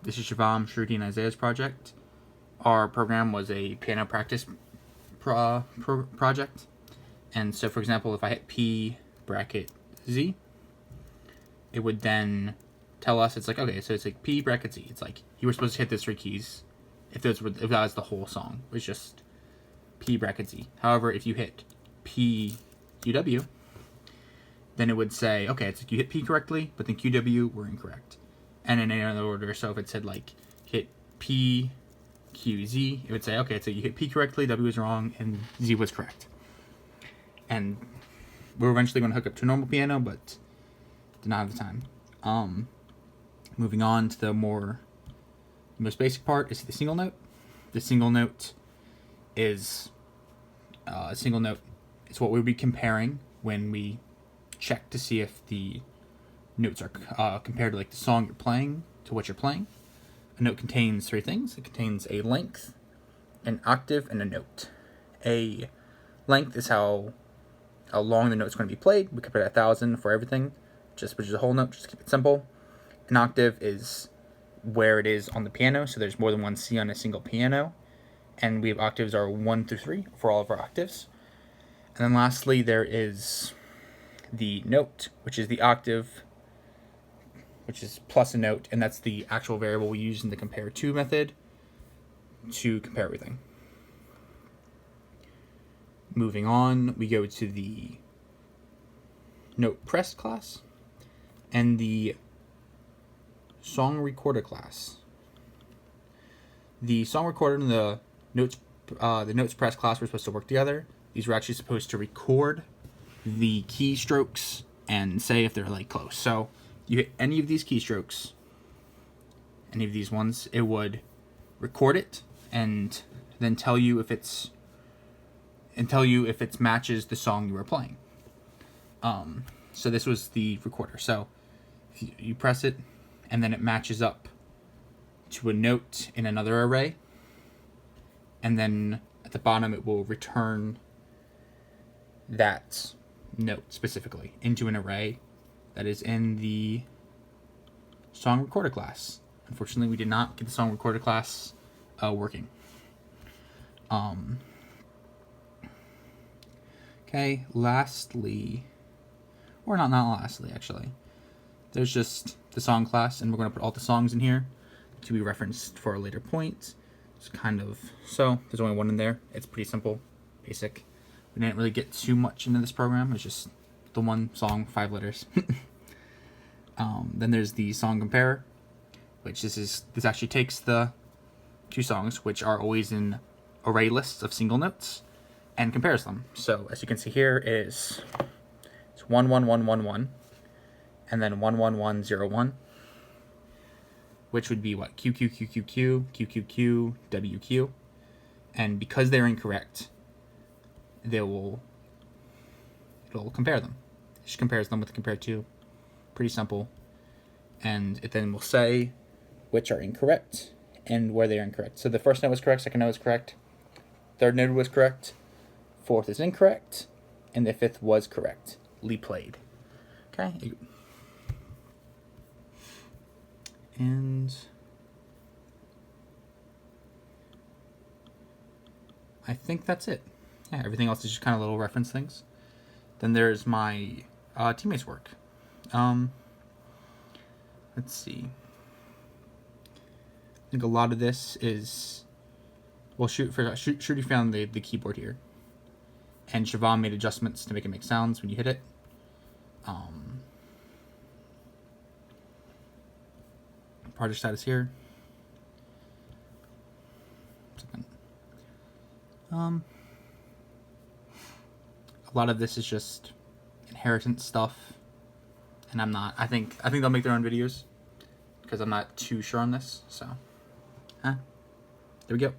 This is Shivam, Shruti, and Isaiah's project. Our program was a piano practice project. And so, for example, if I hit P bracket Z, it would then tell us, it's like, okay, so it's like P bracket Z. It's like, you were supposed to hit those 3 keys if that was the whole song. It was just P bracket Z. However, if you hit P QW, then it would say, okay, it's like you hit P correctly, but then QW were incorrect. And in any other order, so if it said like hit P, Q, Z, it would say, okay, so you hit P correctly, W was wrong, and Z was correct. And we're eventually going to hook up to a normal piano, but did not have the time. Moving on to the most basic part is the single note. The single note is it's what we'll be comparing when we check to see if the notes are compared to like the song you're playing to what you're playing. A note contains 3 things. It contains a length, an octave, and a note. A length is how long the note's going to be played. We could put 1,000 for everything, which is a whole note, just to keep it simple. An octave is where it is on the piano, so there's more than one C on a single piano. And we have octaves are 1 through 3 for all of our octaves. And then lastly, there is the note, which is the octave, which is plus a note, and that's the actual variable we use in the compare to method to compare everything. Moving on, we go to the note press class and the song recorder class. The song recorder and the notes press class were supposed to work together. These were actually supposed to record the keystrokes and say if they're like close. So you hit any of these keystrokes, any of these ones, it would record it and then tell you if it matches the song you were playing. So this was the recorder. So if you press it and then it matches up to a note in another array, and then at the bottom it will return that note specifically into an array that is in the song recorder class. Unfortunately, we did not get the song recorder class working. Okay, lastly, or not lastly, actually, there's just the song class, and we're going to put all the songs in here to be referenced for a later point. It's kind of, so there's only one in there. It's pretty simple, basic. We didn't really get too much into this program. It's just the one song, 5 letters. Then there's the song comparer, which this actually takes the 2 songs, which are always in array lists of single notes, and compares them. So as you can see here, it's 1 1 1 1 1, and then 1 1 1 0 1, which would be what, Q Q Q Q Q Q Q Q W Q, and because they're incorrect, it'll compare them. It just compares them with the compare to. Pretty simple. And it then will say which are incorrect and where they are incorrect. So the first note was correct, second note was correct, third note was correct, fourth is incorrect, and the fifth was correctly played. Okay. And I think that's it. Yeah, everything else is just kind of little reference things. Then there's my teammates' work. Let's see. I think a lot of this is, well, Shruti found the keyboard here, and Shivam made adjustments to make it make sounds when you hit it. Project status here. A lot of this is just inheritance stuff, and I think they'll make their own videos because I'm not too sure on this. So, there we go.